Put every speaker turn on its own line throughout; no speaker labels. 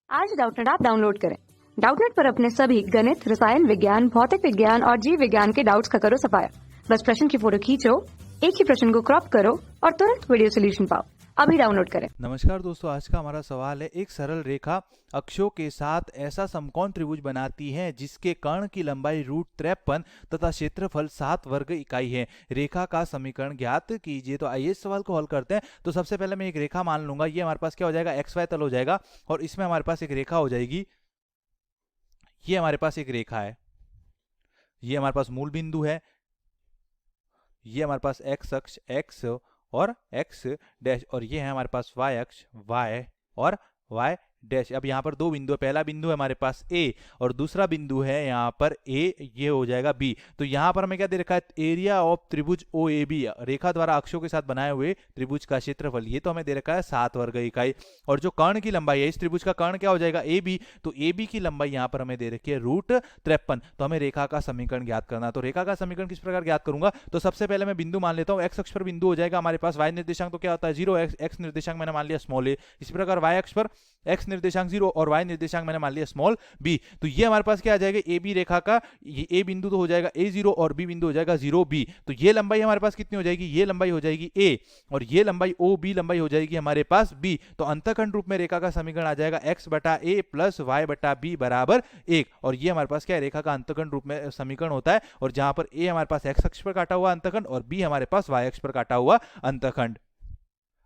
आज Doubtnut app download करें। Doubtnut पर अपने सभी गणित, रसायन विज्ञान, भौतिक विज्ञान और जीव विज्ञान के डाउट्स का करो सफाया। बस प्रश्न की फोटो खींचो, एक ही प्रश्न को क्रॉप करो और तुरंत वीडियो सोल्यूशन पाओ। अभी डाउनलोड करें।
नमस्कार दोस्तों, आज का हमारा सवाल है, एक सरल रेखा अक्षों के साथ ऐसा समकोण त्रिभुज बनाती है जिसके कर्ण की लंबाई √53 तथा क्षेत्रफल 7 वर्ग इकाई है। रेखा का समीकरण ज्ञात कीजिए। तो आइए इस सवाल को हल करते हैं। तो सबसे पहले मैं एक रेखा मान लूंगा। ये हमारे पास क्या हो जाएगा, XY तल हो जाएगा और इसमें हमारे पास एक रेखा हो जाएगी। ये हमारे पास एक रेखा है, ये हमारे पास मूल बिंदु है, ये हमारे पास x अक्ष x और x डैश, और ये है हमारे पास y अक्ष y और y डैश। अब यहाँ पर दो बिंदु है, पहला बिंदु है हमारे पास A और दूसरा बिंदु है यहाँ पर A, ये हो जाएगा B। तो यहाँ पर हमें क्या दे रखा है, एरिया ऑफ त्रिभुज OAB, रेखा द्वारा अक्षों के साथ बनाए हुए त्रिभुज का क्षेत्रफल, ये तो हमें दे रखा है 7 वर्ग इकाई। और जो कर्ण की लंबाई है, इस त्रिभुज का कर्ण क्या हो जाएगा, AB। तो AB की लंबाई यहाँ पर हमें दे रखी है √53। तो हमें रेखा का समीकरण ज्ञात करना। तो रेखा का समीकरण किस प्रकार ज्ञात करूंगा, तो सबसे पहले मैं बिंदु मान लेता हूँ। एक्स अक्ष पर बिंदु हो जाएगा हमारे पास, y निर्देशांक तो क्या होता है 0, x निर्देशांक मैंने मान लिया स्मॉल a। इसी प्रकार y अक्ष पर x निर्देशांक 0 और y निर्देशांक मैंने मान लिया स्मॉल b। तो ये हमारे पास क्या आ जाएगा, AB रेखा का ये a बिंदु तो हो जाएगा a0 और b बिंदु हो जाएगा 0b। तो ये लंबाई हमारे पास कितनी हो जाएगी, ये लंबाई हो जाएगी a और ये लंबाई OB लंबाई हो जाएगी हमारे पास b। तो अंतःखंड रूप में रेखा का समीकरण आ जाएगा x बटा a प्लस y बटा b बराबर 1। और ये हमारे पास क्या है, रेखा का अंतःखंड रूप में समीकरण होता है। और जहां पर a हमारे पास x अक्ष पर काटा हुआ अंतःखंड और b हमारे पास y अक्ष पर काटा हुआ अंतःखंड।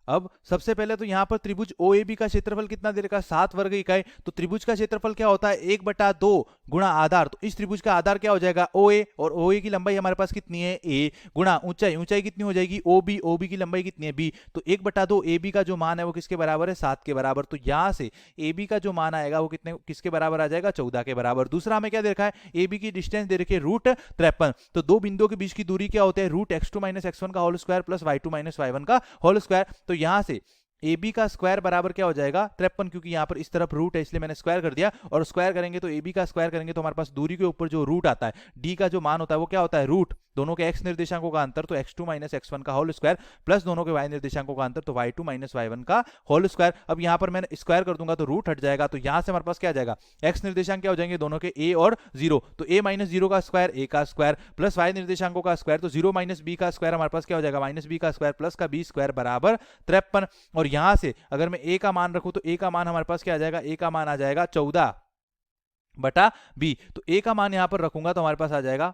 अब सबसे पहले तो यहाँ पर त्रिभुज OAB का क्षेत्रफल कितना दे रखा है, 7 वर्ग इकाई। तो त्रिभुज का क्षेत्रफल क्या होता है, 1/2 गुणा आधार। तो इस त्रिभुज का आधार क्या हो जाएगा, OA, और OA की लंबाई हमारे पास कितनी है A, गुणा ऊंचाई, ऊंचाई कितनी हो जाएगी OB, OB की लंबाई कितनी है B। तो 1/2 AB का जो मान है वो किसके बराबर है, 7 के बराबर। तो यहाँ से AB का जो मान आएगा वो कितने किसके बराबर आ जाएगा, 14 के बराबर। दूसरा हमें क्या दे रखा है, AB की डिस्टेंस दे रखी है √53। तो दो बिंदुओं के बीच की दूरी क्या होते हैं, √(x2 - x1) का whole square plus y2 - y1 का होल स्क्वायर। तो यहाँ से AB का स्क्वायर बराबर क्या हो जाएगा 53, क्योंकि यहाँ पर इस तरफ रूट है इसलिए मैंने स्क्वायर कर दिया। और स्क्वायर करेंगे तो AB का स्क्वायर करेंगे तो हमारे पास दूरी के ऊपर जो रूट आता है, D का जो मान होता है वो क्या होता है, रूट दोनों के x निर्देशांकों का अंतर, तो x2 - x1 का होल स्क्वायर प्लस दोनों के y निर्देशांकों का अंतर, तो y2 - y1 का होल स्क्वायर। अब यहाँ पर मैंने स्क्वायर कर दूंगा तो रूट हट जाएगा। तो यहाँ से हमारे पास क्या आ जाएगा, x निर्देशांक क्या हो जाएंगे दोनों के a और 0। तो a - 0 का स्क्वायर a का स्क्वायर प्लस y निर्देशांकों का स्क्वायर, तो 0 - b का स्क्वायर हमारे पास क्या हो जाएगा, -b का स्क्वायर प्लस का b स्क्वायर बराबर 53। और यहाँ से अगर मैं a का मान रखूं तो a का मान हमारे पास क्या आ जाएगा, a का मान आ जाएगा 14/b। तो a का मान यहां पर रखूंगा तो हमारे पास आ जाएगा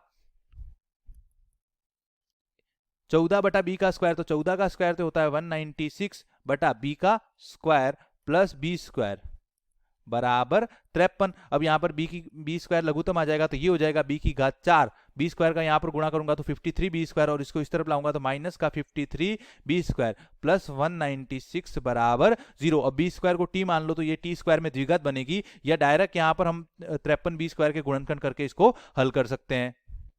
14/b का स्क्वायर। तो 14 का स्क्वायर तो होता है 196/b का स्क्वायर प्लस b स्क्वायर बराबर 53। अब यहाँ पर b स्क्वायर लघुत्तम आ जाएगा तो ये हो जाएगा b की घात 4। b स्क्वायर का यहाँ पर गुणा करूंगा तो 53b स्क्वायर, और इसको इस तरफ लाऊंगा तो माइनस का 53b स्क्वायर प्लस 196 बराबर 0। अब b स्क्वायर को t मान लो तो ये t स्क्वायर में द्विघात बनेगी, या डायरेक्ट यहाँ पर हम 53b स्क्वायर के गुणनखंड करके इसको हल कर सकते हैं।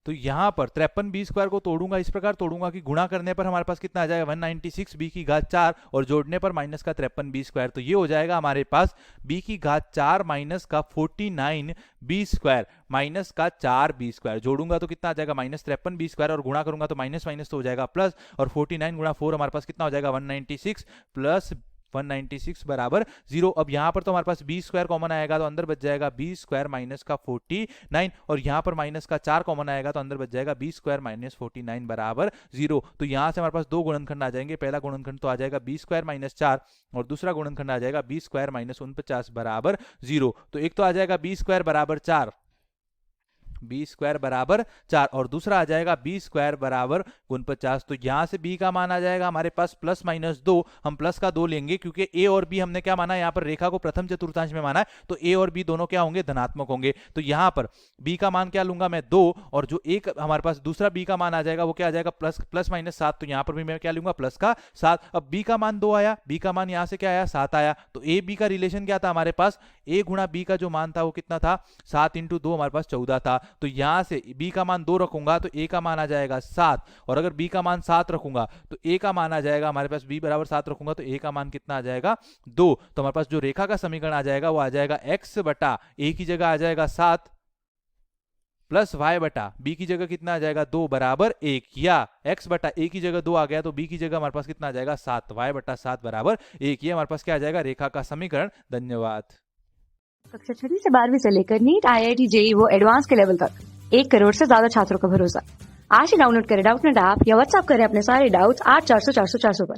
तो यहाँ पर 53b स्क्वायर को तोड़ूंगा, इस प्रकार तोड़ूंगा कि गुणा करने पर हमारे पास कितना आ जाएगा 196b की घात 4 और जोड़ने पर माइनस का 53b स्क्वायर। तो ये हो जाएगा हमारे पास b की घात 4 माइनस का 49b स्क्वायर माइनस का 4b स्क्वायर। जोड़ूंगा तो कितना आ जाएगा -53b स्क्वायर, और गुणा करूंगा तो माइनस माइनस तो हो जाएगा प्लस, और 49 गुणा 4 हमारे पास कितना हो जाएगा 196 प्लस 196 बराबर 0। अब यहाँ पर तो हमारे पास b स्क्वायर कॉमन आएगा तो अंदर बच जाएगा b स्क्वायर माइनस का 49, और यहाँ पर माइनस का 4 कॉमन आएगा तो अंदर बच जाएगा b स्क्वायर माइनस 49 बराबर 0। तो यहाँ से हमारे पास दो गुणनखंड आ जाएंगे। पहला गुणनखंड तो आ जाएगा b स्क्वायर माइनस 4 और दूसरा गुणनखंड आ जाएगा b स्क्वायर माइनस 49 बराबर 0। तो एक तो आ जाएगा b स्क्वायर बराबर 4, b स्क्वायर बराबर 4, और दूसरा आ जाएगा b स्क्वायर बराबर 49। तो यहां से b का मान आ जाएगा हमारे पास प्लस माइनस 2। हम प्लस का 2 लेंगे क्योंकि a और b हमने क्या माना है, यहाँ पर रेखा को प्रथम चतुर्थांश में माना है, तो a और b दोनों क्या होंगे, धनात्मक होंगे। तो यहाँ पर b का मान क्या लूंगा मैं 2, और जो एक हमारे पास दूसरा b का मान आ जाएगा वो क्या आ जाएगा प्लस माइनस 7। तो यहाँ पर भी मैं क्या लूंगा, प्लस का 7। अब b का मान 2 आया, b का मान यहाँ से क्या आया 7 आया। तो a b का रिलेशन क्या था हमारे पास, a गुणा b का जो मान था वो कितना था 7 × 2 हमारे पास 14 था। तो यहाँ से b का मान 2 रखूंगा तो a का मान आ जाएगा 7, और अगर b का मान 7 रखूंगा तो a का मान आ जाएगा हमारे पास b बराबर 7 रखूंगा तो a का मान कितना आ जाएगा 2। तो हमारे पास जो रेखा का समीकरण आ जाएगा वो आ जाएगा x बटा a की जगह आ जाएगा 7 प्लस y बटा b की जगह कितना आ जाएगा 2 बराबर 1, या x बटा a की जगह 2 आ गया तो b की जगह हमारे पास कितना आ जाएगा 7, y बटा 7 बराबर 1। ये हमारे पास क्या आ जाएगा, रेखा का समीकरण। धन्यवाद।
कक्षा 6वीं से 12वीं से लेकर नीट, IIT, JEE वो एडवांस के लेवल तक 1 करोड़ से ज्यादा छात्रों का भरोसा। आज ही डाउनलोड करें डाउटनेट ऐप या व्हाट्सएप करें अपने सारे डाउट्स 8400 400 400 पर।